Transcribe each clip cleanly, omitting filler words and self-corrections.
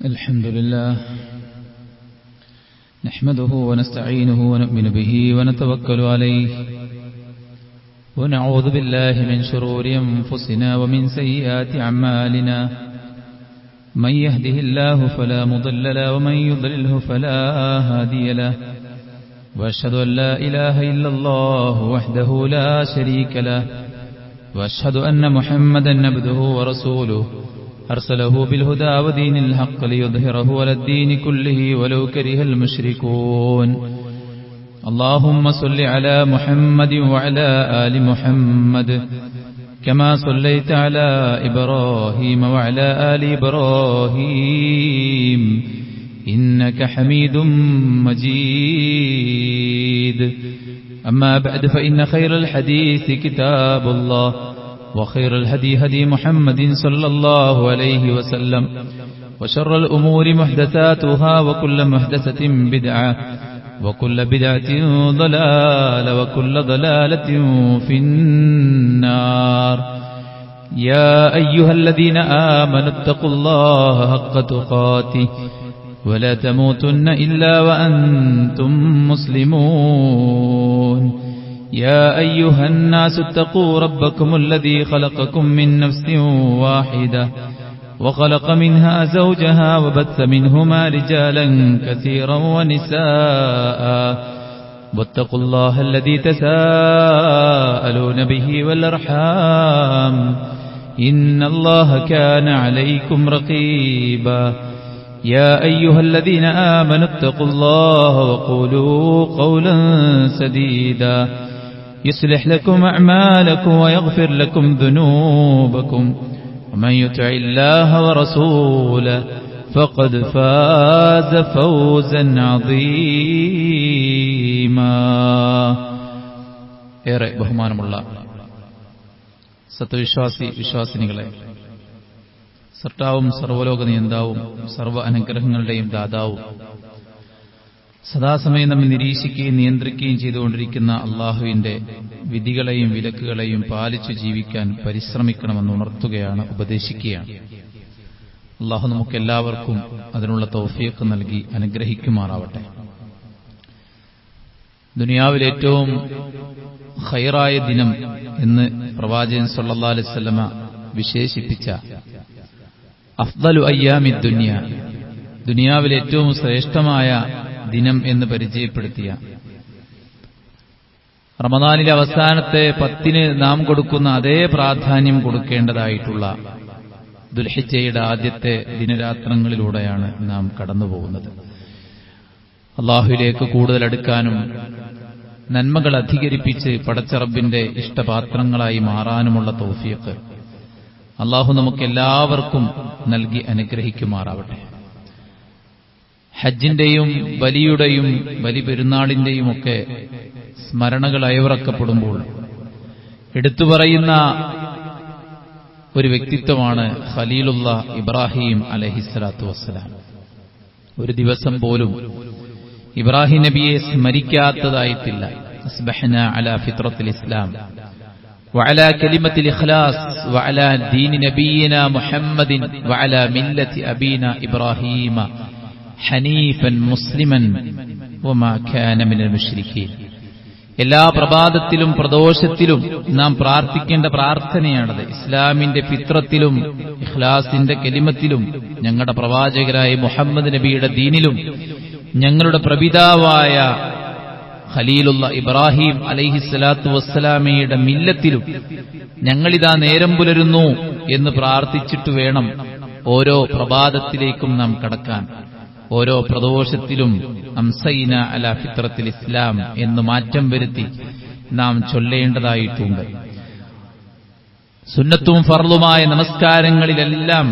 الحمد لله نحمده ونستعينه ونؤمن به ونتوكل عليه ونعوذ بالله من شرور أنفسنا ومن سيئات أعمالنا من يهده الله فلا مضل له ومن يضلله فلا هادي له وأشهد أن لا إله إلا الله وحده لا شريك له وأشهد أن محمدا عبده ورسوله أرسله بالهدى ودين الحق ليظهره على الدين كله ولو كره المشركون اللهم صل على محمد وعلى آل محمد كما صليت على إبراهيم وعلى آل إبراهيم إنك حميد مجيد أما بعد فإن خير الحديث كتاب الله وخير الهدي هدي محمد صلى الله عليه وسلم وشر الأمور محدثاتها وكل محدثة بدعة وكل بدعة ضلالة وكل ضلالة في النار يا أيها الذين آمنوا اتقوا الله حق تقاته ولا تموتن إلا وأنتم مسلمون يا أيها الناس اتقوا ربكم الذي خلقكم من نفس واحدة وخلق منها زوجها وبث منهما رجالا كثيرا ونساء واتقوا الله الذي تساءلون به والأرحام إن الله كان عليكم رقيبا يا أيها الذين آمنوا اتقوا الله وقولوا قولا سديدا يصلح لكم أعمالكم ويغفر لكم ذنوبكم ومن يطع الله ورسوله فقد فاز فوزا عظيما ഏറെ ബഹുമാനമുള്ള സത്യവിശ്വാസി വിശ്വാസിനികളെ, സർട്ടാവും സർവ്വലോക നിയന്താവും സർവ്വ അനുഗ്രഹങ്ങളുടെയും ദാതാവും സദാസമയം നമ്മെ നിരീക്ഷിക്കുകയും നിയന്ത്രിക്കുകയും ചെയ്തുകൊണ്ടിരിക്കുന്ന അള്ളാഹുവിന്റെ വിധികളെയും വിലക്കുകളെയും പാലിച്ചു ജീവിക്കാൻ പരിശ്രമിക്കണമെന്ന് ഉണർത്തുകയാണ്, ഉപദേശിക്കുകയാണ്. അള്ളാഹു നമുക്കെല്ലാവർക്കും അതിനുള്ള തൗഫീഖ് നൽകി അനുഗ്രഹിക്കുമാറാവട്ടെ. ദുനിയാവിൽ ഏറ്റവും ഖൈറായ ദിനം എന്ന് പ്രവാചകൻ സല്ലല്ലാഹു അലൈഹി വസല്ലമ വിശേഷിപ്പിച്ച അഫ്ദലു അയ്യാമി ദുനിയ, ദുനിയാവിൽ ഏറ്റവും ശ്രേഷ്ഠമായ ദിനം എന്ന് പരിചയപ്പെടുത്തിയ റമദാനിലെ അവസാനത്തെ 10 നാം കൊടുക്കുന്ന അതേ പ്രാധാന്യം കൊടുക്കേണ്ടതായിട്ടുള്ള ദുൽഹിജ്ജയുടെ ആദ്യത്തെ ദിനരാത്രങ്ങളിലൂടെയാണ് നാം കടന്നുപോകുന്നത്. അള്ളാഹുവിലേക്ക് കൂടുതൽ അടുക്കാനും നന്മകൾ അധികരിപ്പിച്ച് പടച്ച റബ്ബിന്റെ ഇഷ്ടപാത്രങ്ങളായി മാറാനുമുള്ള തൗഫീഖ് അള്ളാഹു നമുക്കെല്ലാവർക്കും നൽകി അനുഗ്രഹിക്കുമാറാവട്ടെ. ഹജ്ജിന്റെയും ബലിയുടെയും ബലി പെരുന്നാളിന്റെയും ഒക്കെ സ്മരണകൾ അയവിറക്കപ്പെടുമ്പോൾ എടുത്തു പറയുന്ന ഒരു വ്യക്തിത്വമാണ് ഖലീലുല്ലാഹ് ഇബ്രാഹിം അലൈഹിസ്സലാത്തു വസ്സലാം. ഒരു ദിവസം പോലും ഇബ്രാഹിം നബിയെ സ്മരിക്കാത്തതായിട്ടില്ല. അസ്ബഹ്നാ അലാ ഫിത്രത്തിൽ ഇസ്ലാം وعلى كلمة الإخلاص وعلى دين نبينا محمد وعلى ملة أبينا إبراهيم حنيفا مسلما وما كان من المشركين. എല്ലാ പ്രഭാതത്തിലും പ്രദോഷത്തിലും നാം പ്രാർത്ഥിക്കേണ്ട പ്രാർത്ഥനയാണത്. ഇസ്ലാമിന്റെ ഫിത്രത്തിലും ഇഖ്ലാസിന്റെ കലിമത്തിലും ഞങ്ങളുടെ പ്രവാചകരായ മുഹമ്മദ് നബിയുടെ ദീനിലും ഞങ്ങളുടെ പ്രപിതാവായ ഖലീലുള്ള ഇബ്രാഹിം അലൈഹിസ്സലാത്തു വസ്സലാമയുടെ മില്ലത്തിലും ഞങ്ങളിതാ നേരം പുലരുന്നു എന്ന് പ്രാർത്ഥിച്ചിട്ട് വേണം ഓരോ പ്രഭാതത്തിലേക്കും നാം കടക്കാൻ. ഓരോ പ്രദോഷത്തിലും അംസൈന അലാ ഫിത്രത്തിൽ ഇസ്ലാം എന്ന് മാറ്റം വരുത്തി നാം ചൊല്ലേണ്ടതായിട്ടുണ്ട്. സുന്നത്തും ഫർളുമായ നമസ്കാരങ്ങളിലെല്ലാം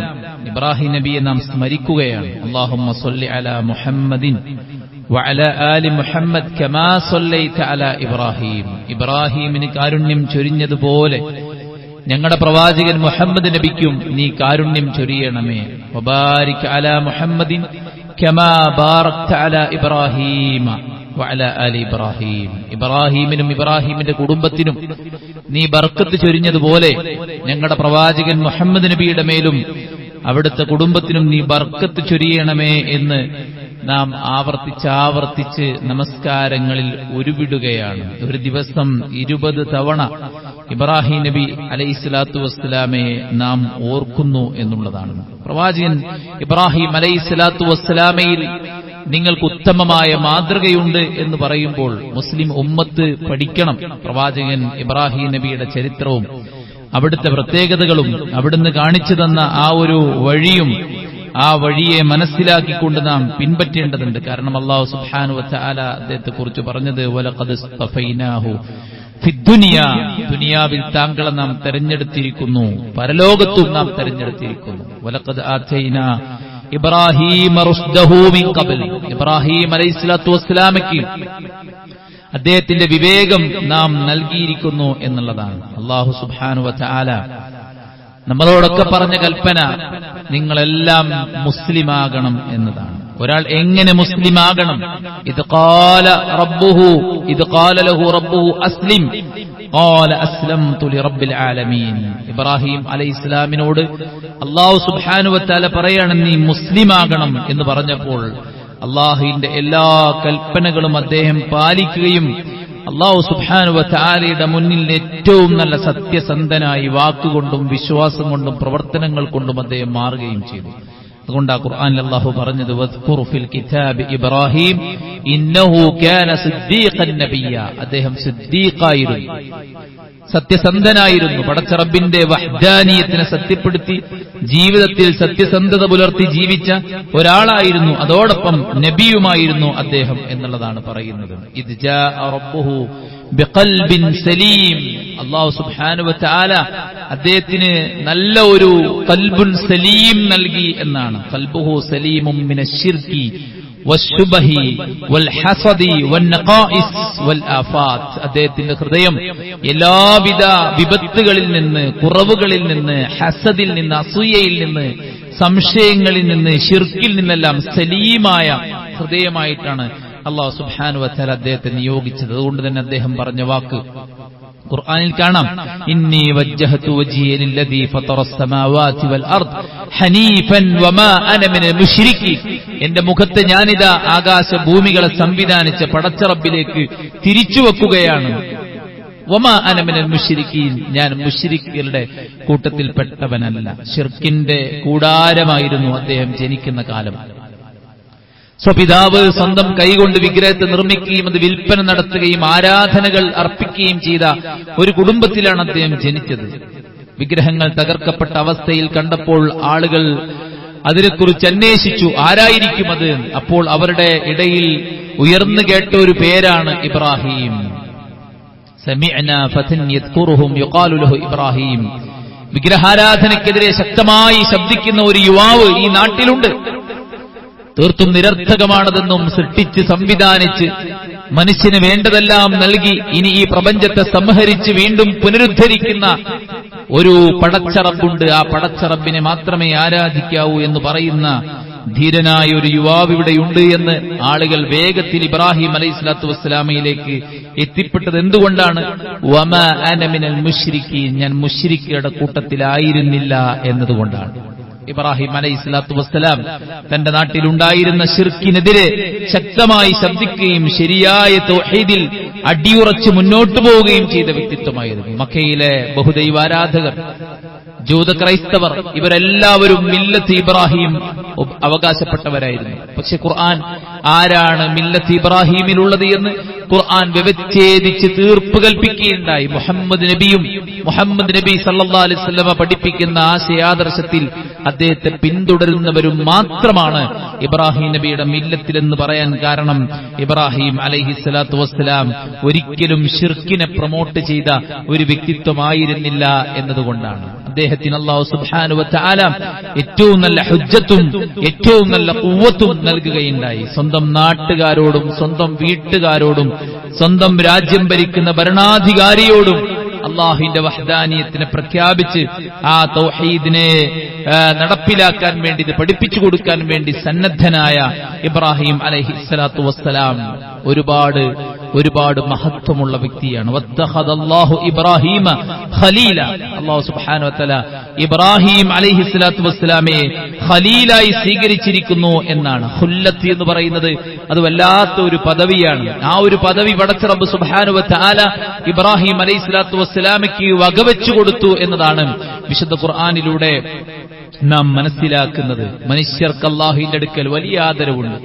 ഇബ്രാഹിം നബിയെ നാം സ്മരിക്കുകയാണ്. അല്ലാഹുമ്മ സ്വല്ലി അലാ മുഹമ്മദിൻ വഅലാ ആലി മുഹമ്മദ് കമാ സ്വല്ലൈത അലാ ഇബ്രാഹിം. ഇബ്രാഹിമിന് കാരുണ്യം ചൊരിഞ്ഞതുപോലെ ഞങ്ങളുടെ പ്രവാചകൻ മുഹമ്മദ് നബിക്കും നീ കാരുണ്യം ചൊരിയണമേ. വബാരിക് അലാ മുഹമ്മദിൻ കമാ ബാറക്ത അലാ ഇബ്രാഹിം വഅലാ ആലി ഇബ്രാഹിം. ഇബ്രാഹിമിനും ഇബ്രാഹിമിന്റെ കുടുംബത്തിനും നീ ബർക്കത്ത് ചൊരിഞ്ഞതുപോലെ ഞങ്ങളുടെ പ്രവാചകൻ മുഹമ്മദ് നബിയുടെ മേലും അവിടുത്തെ കുടുംബത്തിനും നീ ബർക്കത്ത് ചൊരിയണമേ എന്ന് നാം ആവർത്തിച്ച് നമസ്കാരങ്ങളിൽ ഉരുവിടുകയാണ്. ഒരു ദിവസം 20 തവണ ഇബ്രാഹിം നബി അലൈഹിസ്സലാത്തു വസ്സലാമയെ നാം ഓർക്കുന്നു എന്നുള്ളതാണ്. പ്രവാചകൻ ഇബ്രാഹിം അലൈഹിസ്സലാത്തു വസ്സലാമയിൽ നിങ്ങൾക്ക് ഉത്തമമായ മാതൃകയുണ്ട് എന്ന് പറയുമ്പോൾ മുസ്ലിം ഉമ്മത്ത് പഠിക്കണം. പ്രവാചകൻ ഇബ്രാഹിം നബിയുടെ ചരിത്രവും അവിടുത്തെ പ്രത്യേകതകളും അവിടുന്ന് കാണിച്ചു തന്ന ആ ഒരു വഴിയും ആ വഴിയെ മനസ്സിലാക്കിക്കൊണ്ട് നാം പിൻപറ്റേണ്ടതുണ്ട്. കാരണം അല്ലാഹു സുബ്ഹാനഹു വ തആല അദ്ദേഹത്തെ കുറിച്ച് പറഞ്ഞത് വലഖദ് ഇസ്തഫൈനാഹു ഫിദ്ദുനിയ, ദുനിയാവിൽ താങ്കളെ നാം തെരഞ്ഞെടുത്തിരിക്കുന്നു, പരലോകത്തും നാം തെരഞ്ഞെടുത്തിരിക്കുന്നു. വലഖദ് ആതൈനാ ഇബ്രാഹീമ റുശ്ദഹു മിൻ ഖബൽ, ഇബ്രാഹിം അലൈഹിസ്സലാത്തു വസ്സലാമയ്ക്ക് അദ്ദേഹത്തിന്റെ വിവേകം നാം നൽകിയിരിക്കുന്നു എന്നുള്ളതാണ്. അല്ലാഹു സുബ്ഹാനഹു വ തആല നമ്മളോടൊക്കെ പറഞ്ഞ കൽപ്പന നിങ്ങളെല്ലാം മുസ്ലിമാകണം എന്നതാണ്. ഒരാൾ എങ്ങനെ മുസ്ലിമാകണം? ഇത് ഖാല ലഹു റബ്ബുഹു അസ്ലിം ഖാല അസ്ലംതു ലിറബ്ബിൽ ആലമീൻ. ഇബ്രാഹിം അലൈഹിസ്സലാമിനോട് അല്ലാഹു സുബ്ഹാനഹു വ തആല പറയാണ് നീ മുസ്ലിമാകണം എന്ന് പറഞ്ഞപ്പോൾ അല്ലാഹുവിന്റെ എല്ലാ കൽപ്പനകളും അദ്ദേഹം പാലിക്കുകയും അല്ലാഹു സുബ്ഹാനഹു വ തആലയുടെ മുന്നിൽ ഏറ്റവും നല്ല സത്യസന്ധനായി വാക്കുകൊണ്ടും വിശ്വാസം കൊണ്ടും പ്രവർത്തനങ്ങൾ കൊണ്ടും അദ്ദേഹം മാറുകയും ചെയ്തു. അതുകൊണ്ട് ആ ഖുർആനിൽ അല്ലാഹു പറഞ്ഞത് വദ്കുർ ഫിൽ കിതാബി ഇബ്രാഹിം ഇന്നഹു കാന സിദ്ദീഖൻ നബിയ്യ, അദ്ദേഹം സിദ്ദീഖായിരുന്നു, സത്യസന്ധനായിരുന്നു. പടച്ച റബ്ബിന്റെ വഹ്ദാനിയത്തിനെ സത്യപ്പെടുത്തി ജീവിതത്തിൽ സത്യസന്ധത പുലർത്തി ജീവിച്ച ഒരാളായിരുന്നു. അതോടൊപ്പം നബിയുമായിരുന്നു അദ്ദേഹം എന്നുള്ളതാണ് പറയുന്നത്. ഇദ് ജാഅ റബ്ബുഹു ബിഖൽബിൻ സലീം, അല്ലാഹു സുബ്ഹാനഹു വ തആല അദ്ദേഹത്തിന് നല്ല ഒരു ഖൽബുൻ സലീം നൽകി എന്നാണ്. ഖൽബുഹു സലീമും മിനശ്ശിർകി വശുബഹി വൽഹസദി വന്നഖായിസ് വൽആഫാത്ത്, അദ്ദേഹത്തിന്റെ ഹൃദയം എല്ലാവിധ വിപത്തുകളിൽ നിന്ന്, കുറവുകളിൽ നിന്ന്, ഹസദിൽ നിന്ന്, അസൂയയിൽ നിന്ന്, സംശയങ്ങളിൽ നിന്ന്, ശിർക്കിൽ നിന്നെല്ലാം സലീമായ ഹൃദയമായിട്ടാണ് അല്ലാഹു സുബ്ഹാനഹു വ തആല അദ്ദേഹത്തെ നിയോഗിച്ചത്. അതുകൊണ്ട് തന്നെ അദ്ദേഹം പറഞ്ഞ വാക്ക് ഖുർആനിൽ കാണാം, ഇന്നി വജ്ജഹതു വജ്ഹിയ ലില്ലദീ ഫതറസ് സമാവാതി വൽ അർദ് ഹനീഫൻ വമാ അന മിനൽ മുശ്രിക്കീൻ, എന്റെ മുഖത്തെ ഞാനിതാ ആകാശ ഭൂമികളെ സംവിധാനിച്ച പടച്ച റബ്ബിലേക്ക് തിരിച്ചു വെക്കുകയാണ്. വമാ അന മിനൽ മുശ്രിക്കീൻ, ഞാൻ മുശ്രിക്കുകളുടെ കൂട്ടത്തിൽപ്പെട്ടവനല്ല. ശിർക്കിന്റെ കൂടാരമായിരുന്നു അദ്ദേഹം ജനിക്കുന്ന കാലം. സ്വപിതാവ് സ്വന്തം കൈകൊണ്ട് വിഗ്രഹത്തെ നിർമ്മിക്കുകയും അത് വിൽപ്പന നടത്തുകയും ആരാധനകൾ അർപ്പിക്കുകയും ചെയ്ത ഒരു കുടുംബത്തിലാണ് അദ്ദേഹം ജനിച്ചത്. വിഗ്രഹങ്ങൾ തകർക്കപ്പെട്ട അവസ്ഥയിൽ കണ്ടപ്പോൾ ആളുകൾ അതിനെക്കുറിച്ച് അന്വേഷിച്ചു, ആരായിരിക്കും അത്? അപ്പോൾ അവരുടെ ഇടയിൽ ഉയർന്നു കേട്ട ഒരു പേരാണ് ഇബ്രാഹിം. സമിഅനാ ഫതൻ യദ്കുറുഹും യുഖാലു ലഹു ഇബ്രാഹിം, വിഗ്രഹാരാധനയ്ക്കെതിരെ ശക്തമായി ശബ്ദിക്കുന്ന ഒരു യുവാവ് ഈ നാട്ടിലുണ്ട്. തീർത്തും നിരർത്ഥകമാണതെന്നും സൃഷ്ടിച്ച് സംവിധാനിച്ച് മനുഷ്യന് വേണ്ടതെല്ലാം നൽകി ഇനി ഈ പ്രപഞ്ചത്തെ സംഹരിച്ച് വീണ്ടും പുനരുദ്ധരിക്കുന്ന ഒരു പടച്ചറബുണ്ട്, ആ പടച്ചറബിനെ മാത്രമേ ആരാധിക്കാവൂ എന്ന് പറയുന്ന ധീരനായ ഒരു യുവാവ് ഇവിടെയുണ്ട് എന്ന് ആളുകൾ വേഗത്തിൽ ഇബ്രാഹിം അലൈഹിസ്സലാത്തു വസ്സലാമയിലേക്ക് എത്തിപ്പെട്ടത് എന്തുകൊണ്ടാണ്? വമാ അന മിനൽ മുശ്രിക്കീൻ, ഞാൻ മുശ്രിക്കുകളുടെ കൂട്ടത്തിലായിരുന്നില്ല എന്നതുകൊണ്ടാണ്. ഇബ്രാഹിം അലൈഹിസ്സലാത്തു വസ്സലാം തന്റെ നാട്ടിലുണ്ടായിരുന്ന ശിർക്കിനെതിരെ ശക്തമായി ശബ്ദിക്കുകയും ശരിയായ തൗഹീദിൽ അടിയുറച്ച് മുന്നോട്ടു പോവുകയും ചെയ്ത വ്യക്തിത്വമായിരുന്നു. മക്കയിലെ ബഹുദൈവാരാധകർ, ജൂത ക്രൈസ്തവർ, ഇവരെല്ലാവരും മില്ലത്ത് ഇബ്രാഹിം അവകാശപ്പെട്ടവരായിരുന്നു. പക്ഷെ ഖുർആൻ ആരാണ് മില്ലത്ത് ഇബ്രാഹിമിലുള്ളത് എന്ന് ഖുർആൻ വ്യവച്ഛേദിച്ച് തീർപ്പ് കൽപ്പിക്കുകയുണ്ടായി. മുഹമ്മദ് നബി സല്ലല്ലാഹു അലൈഹി വസല്ലമ പഠിപ്പിക്കുന്ന ആശയാദർശത്തിൽ അദ്ദേഹത്തെ പിന്തുടരുന്നവരും മാത്രമാണ് ഇബ്രാഹിം നബിയുടെ മില്ലത്തിലെന്ന് പറയാൻ കാരണം ഇബ്രാഹിം അലൈഹിസ്സലാത്തു വസ്സലാം ഒരിക്കലും ശിർക്കിനെ പ്രൊമോട്ട് ചെയ്ത ഒരു വ്യക്തിത്വമായിരുന്നില്ല എന്നതുകൊണ്ടാണ്. അദ്ദേഹത്തിന് അല്ലാഹു സുബ്ഹാനഹു വ തആല ഏറ്റവും നല്ല ഹുജ്ജത്തും ഏറ്റവും നല്ല ഖുവ്വത്തും നൽകുകയുണ്ടായി. സ്വന്തം നാട്ടുകാരോടും സ്വന്തം വീട്ടുകാരോടും സ്വന്തം രാജ്യം ഭരിക്കുന്ന ഭരണാധികാരിയോടും അള്ളാഹുവിന്റെ വഹ്ദാനിയത്തിനെ പ്രഖ്യാപിച്ച് ആ തൗഹീദിനെ നടപ്പിലാക്കാൻ വേണ്ടി, ഇത് പഠിപ്പിച്ചു കൊടുക്കാൻ വേണ്ടി സന്നദ്ധനായ ഇബ്രാഹിം അലൈഹിസ്സലാത്തു വസ്സലാം ഒരുപാട് മഹത്വമുള്ള വ്യക്തിയാണ്. വത്തഖദല്ലാഹു ഇബ്രാഹീമ ഖലീല, അല്ലാഹു സുബ്ഹാനഹു വ തആല ഇബ്രാഹിം അലൈഹിസ്സലാത്തു വസ്സലാമയെ ഖലീലായി സ്വീകരിച്ചിരിക്കുന്നു എന്നാണ്. ഖുല്ലത്ത് എന്ന് പറയുന്നത് അത് വല്ലാത്ത ഒരു പദവിയാണ്. ആ ഒരു പദവി പടച്ച റബ്ബ് സുബ്ഹാനഹു വ തആല ഇബ്രാഹിം അലൈഹിസ്സലാത്തു വസ്സലാമയ്ക്ക് വകവെച്ചു കൊടുത്തു എന്നതാണ് വിശുദ്ധ ഖുർആനിലൂടെ നാം മനസ്സിലാക്കുന്നത്. മനുഷ്യർക്ക് അല്ലാഹുവിന്റെ അടുക്കൽ വലിയ ആദരവുണ്ട്.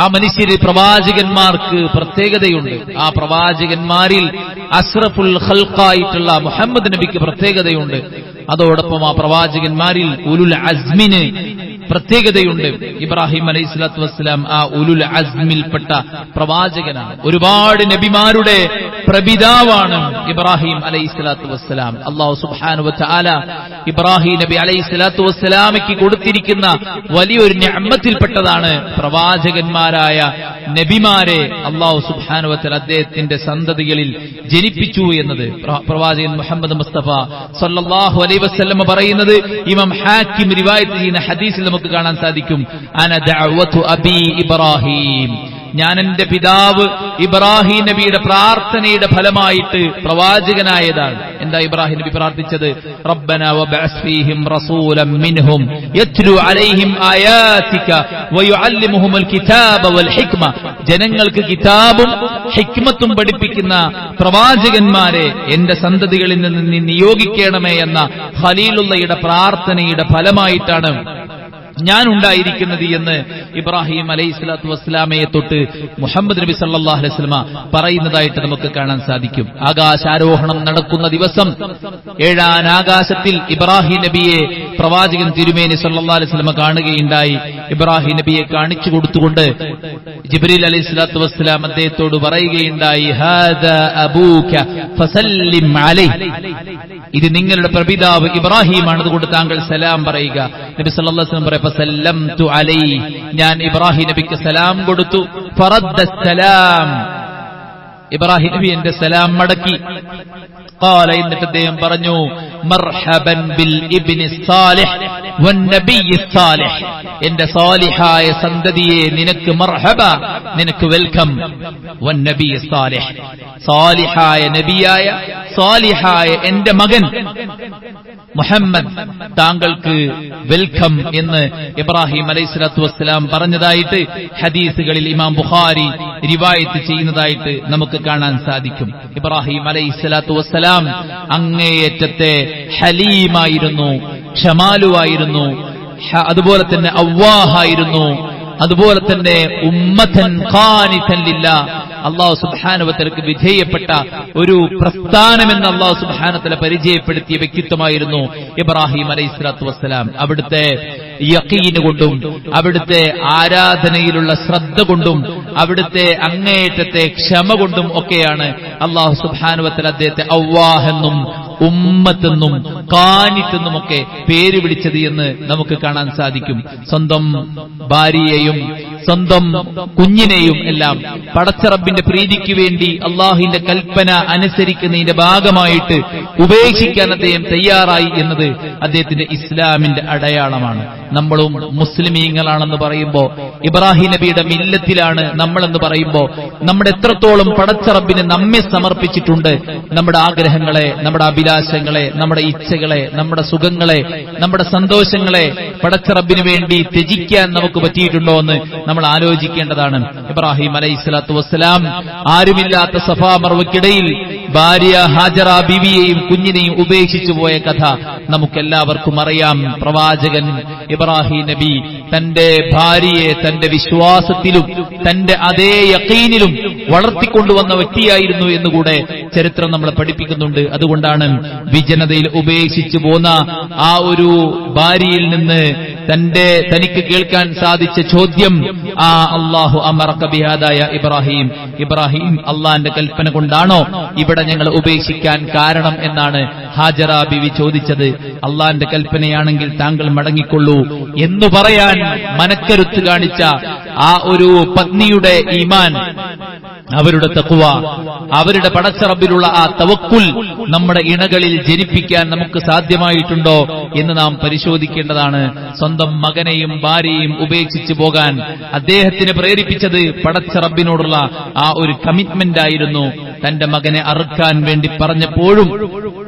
ആ മനുഷ്യര് പ്രവാചകന്മാർക്ക് പ്രത്യേകതയുണ്ട്. ആ പ്രവാചകന്മാരിൽ അസ്റഫുൽ ഖൽഖായിട്ടുള്ള മുഹമ്മദ് നബിക്ക് പ്രത്യേകതയുണ്ട്. അതോടൊപ്പം ആ പ്രവാചകന്മാരിൽ ഉലുൽ അസ്മിന് പ്രത്യേകതയുണ്ട്. ഇബ്രാഹിം അലൈഹിസ്സലാത്തു വസ്സലാം ആ ഉലുൽ അസ്മിൽപ്പെട്ട പ്രവാചകനാണ്. ഒരുപാട് നബിമാരുടെ പ്രപിതാവാണ് ഇബ്രാഹിം അലൈഹിസ്സലാത്തു വസ്സലാം. അല്ലാഹു സുബ്ഹാനഹു വ തആല ഇബ്രാഹിം നബി അലൈഹിസ്സലാത്തു വസ്സലാമയ്ക്ക് കൊടുത്തിരിക്കുന്ന വലിയൊരു നിഅമത്തിൽപ്പെട്ടതാണ് പ്രവാചകന്മാരായ നബിമാരെ അല്ലാഹു സുബ്ഹാനഹു വ തആല അദ്ദേഹത്തിന്റെ സന്തതികളിൽ ജനിപ്പിച്ചു എന്നത്. പ്രവാചകൻ മുഹമ്മദ് മുസ്തഫ സല്ലല്ലാഹു അലൈഹി വസല്ലം പറയുന്നത് ഇമാം ഹാക്കിം റിവായത്ത് ചെയ്യുന്ന ഹദീസിൽ നമുക്ക് കാണാൻ സാധിക്കും. അന ദഅവതു അബി ഇബ്രാഹിം, ഞാൻ എന്റെ പിതാവ് ഇബ്രാഹിം നബിയുടെ പ്രാർത്ഥനയുടെ ഫലമായിട്ട് പ്രവാചകനായതാണ്. എന്താ ഇബ്രാഹിം നബി പ്രാർത്ഥിച്ചത്? റബ്ബനാ വബഅസ് ഫീഹിം റസൂലൻ മിൻഹും യത്ലു അലൈഹിം ആയാതിക വയുഅല്ലിമുഹുൽ കിതാബ വൽ ഹിക്മ, ജനങ്ങൾക്ക് കിതാബും ഹിക്മത്തും പഠിപ്പിക്കുന്ന പ്രവാചകന്മാരെ എന്റെ സന്തതികളിൽ നിന്ന് നീ നിയോഗിക്കണമേ എന്ന ഖലീലുള്ളയുടെ പ്രാർത്ഥനയുടെ ഫലമായിട്ടാണ് ഞാൻ ഉണ്ടായിരിക്കുന്നത് എന്ന് ഇബ്രാഹിം അലൈഹിസ്സലാത്തു വസ്സലാമയെ തൊട്ട് മുഹമ്മദ് നബി സല്ലല്ലാഹു അലൈഹി വസല്ലമ പറയുന്നതായിട്ട് നമുക്ക് കാണാൻ സാധിക്കും. ആകാശാരോഹണം നടക്കുന്ന ദിവസം 7ാം ആകാശത്തിൽ ഇബ്രാഹിം നബിയെ പ്രവാചകൻ തിരുമേനി സല്ലല്ലാഹു അലൈഹി വസല്ലമ കാണുകയുണ്ടായി. ഇബ്രാഹിം നബിയെ കാണിച്ചു കൊടുത്തുകൊണ്ട് ജിബ്രീൽ അലൈഹിസ്സലാത്തു വസ്സലാം അദ്ദേഹത്തോട് പറയുകയുണ്ടായി, ഹാദാ അബൂക ഫസല്ലിം അലൈഹി, ഇത് നിങ്ങളുടെ പ്രപിതാവ് ഇബ്രാഹിമാണ്, അതുകൊണ്ട് താങ്കൾ സലാം പറയുക. നബി സല്ലല്ലാഹു അലൈഹി വസല്ലം ഫസല്ലംതു അലൈഹി, ഞാൻ ഇബ്രാഹിം നബിക്ക് സലാം കൊടുത്തു. ഫറദ്ദ സലാം, ഇബ്രാഹിം നബി എന്റെ സലാം മടക്കി. ഖാല, എന്നിട്ട് അദ്ദേഹം പറഞ്ഞു, മർഹബൻ ബിൽ ഇബ്നി സാലിഹ് വൻ നബിയ്യി സാലിഹ്, എന്റെ സാലിഹായ സന്തതിയെ നിനക്ക് മർഹബ, നിനക്ക് വെൽക്കം. വൻ നബിയ്യി സാലിഹ്, സാലിഹായ നബിയായ സാലിഹായ എന്റെ മകൻ മുഹമ്മദ്, താങ്കൾക്ക് വെൽക്കം എന്ന് ഇബ്രാഹിം അലൈഹിസ്സലാത്തു വസ്സലാം പറഞ്ഞതായിട്ട് ഹദീസുകളിൽ ഇമാം ബുഖാരി റിവായത്ത് ചെയ്യുന്നതായിട്ട് നമുക്ക് കാണാൻ സാധിക്കും. ഇബ്രാഹിം അലൈഹിസ്സലാത്തു വസ്സലാം അങ്ങേയറ്റത്തെ ഹലീമായിരുന്നു, ക്ഷമാലുവായിരുന്നു, അതുപോലെ തന്നെ അവ്വാഹായിരുന്നു, അതുപോലെ തന്നെ ഉമ്മതൻ ഖാനിതൻ ലില്ലാഹ്, അല്ലാഹു സുബ്ഹാനഹു വ തആലക്ക് വിധേയപ്പെട്ട ഒരു പ്രസ്ഥാനമെന്ന് അല്ലാഹു സുബ്ഹാനഹു വ തആല പരിചയപ്പെടുത്തിയ വ്യക്തിത്വമായിരുന്നു ഇബ്രാഹിം അലൈഹിസ്സലാത്തു വസ്സലാം. അവിടുത്തെ യഖീൻ കൊണ്ടും അവിടുത്തെ ആരാധനയിലുള്ള ശ്രദ്ധ കൊണ്ടും അവിടുത്തെ അങ്ങേയറ്റത്തെ ക്ഷമ കൊണ്ടും ഒക്കെയാണ് അല്ലാഹു സുബ്ഹാനഹു വ തആല അദ്ദേഹത്തെ അവ്വാഹെന്നും ഉമ്മത്തെന്നും കാനിത്തെന്നുമൊക്കെ പേര് വിളിച്ചത് എന്ന് നമുക്ക് കാണാൻ സാധിക്കും. സ്വന്തം ഭാര്യയെയും സ്വന്തം കുഞ്ഞിനെയും എല്ലാം പടച്ചറബിന്റെ പ്രീതിക്ക് വേണ്ടി അള്ളാഹുവിന്റെ കൽപ്പന അനുസരിക്കുന്നതിന്റെ ഭാഗമായിട്ട് ഉപേക്ഷിക്കാൻ അദ്ദേഹം തയ്യാറായി എന്നത് അദ്ദേഹത്തിന്റെ ഇസ്ലാമിന്റെ അടയാളമാണ്. നമ്മളും മുസ്ലിമീങ്ങളാണെന്ന് പറയുമ്പോൾ, ഇബ്രാഹിം നബിയുടെ മില്ലത്തിലാണ് നമ്മളെന്ന് പറയുമ്പോൾ, നമ്മുടെ എത്രത്തോളം പടച്ചറബിന് നമ്മെ സമർപ്പിച്ചിട്ടുണ്ട്, നമ്മുടെ ആഗ്രഹങ്ങളെ, നമ്മുടെ അഭിലാഷങ്ങളെ, നമ്മുടെ ഇച്ഛകളെ, നമ്മുടെ സുഖങ്ങളെ, നമ്മുടെ സന്തോഷങ്ങളെ പടച്ചറബിന് വേണ്ടി ത്യജിക്കാൻ നമുക്ക് പറ്റിയിട്ടുണ്ടോ എന്ന് നമ്മൾ ആലോചിക്കേണ്ടതാണ്. ഇബ്രാഹിം അലൈഹിസ്സലാത്തു വസ്സലാം ആരുമില്ലാത്ത സഫാ മർവയ്ക്കിടയിൽ ഭാര്യ ഹാജറ ബീവിയെയും കുഞ്ഞിനെയും ഉപേക്ഷിച്ചു പോയ കഥ നമുക്കെല്ലാവർക്കും അറിയാം. പ്രവാചകൻ ഇബ്രാഹിം നബി തന്റെ ഭാര്യയെ തന്റെ വിശ്വാസത്തിലും തന്റെ അതേ യഖീനിലും വളർത്തിക്കൊണ്ടുവന്ന വ്യക്തിയായിരുന്നു എന്നുകൂടെ ചരിത്രം നമ്മളെ പഠിപ്പിക്കുന്നുണ്ട്. അതുകൊണ്ടാണ് വിജനതയിൽ ഉപേക്ഷിച്ചു പോന്ന ആ ഒരു ഭാര്യയിൽ നിന്ന് തനിക്ക് കേൾക്കാൻ സാധിച്ച ചോദ്യം, ആ അല്ലാഹു അമറക ബിഹാദായ ഇബ്രാഹിം, ഇബ്രാഹിം അള്ളാന്റെ കൽപ്പന കൊണ്ടാണോ ഇവിടെ ഞങ്ങൾ ഉപേക്ഷിക്കാൻ കാരണം എന്നാണ് ഹാജറ ബിവി ചോദിച്ചത്. അള്ളാന്റെ കൽപ്പനയാണെങ്കിൽ താങ്കൾ മടങ്ങിക്കൊള്ളൂ എന്ന് പറയാൻ മനക്കരുത്ത് കാണിച്ച ആ ഒരു പത്നിയുടെ ഈമാൻ, അവരുടെ തഖ്വ, അവരുടെ പടച്ചറബിലുള്ള ആ തവക്കുൽ നമ്മുടെ ഇണകളിൽ ജനിപ്പിക്കാൻ നമുക്ക് സാധ്യമായിട്ടുണ്ടോ എന്ന് നാം പരിശോധിക്കേണ്ടതാണ്. സ്വന്തം മകനെയും ഭാര്യയെയും ഉപേക്ഷിച്ചു പോകാൻ അദ്ദേഹത്തിന് പ്രേരിപ്പിച്ചത് പടച്ചറബിനോടുള്ള ആ ഒരു കമ്മിറ്റ്മെന്റ് ആയിരുന്നു. തന്റെ മകനെ അറുക്കാൻ വേണ്ടി പറഞ്ഞപ്പോഴും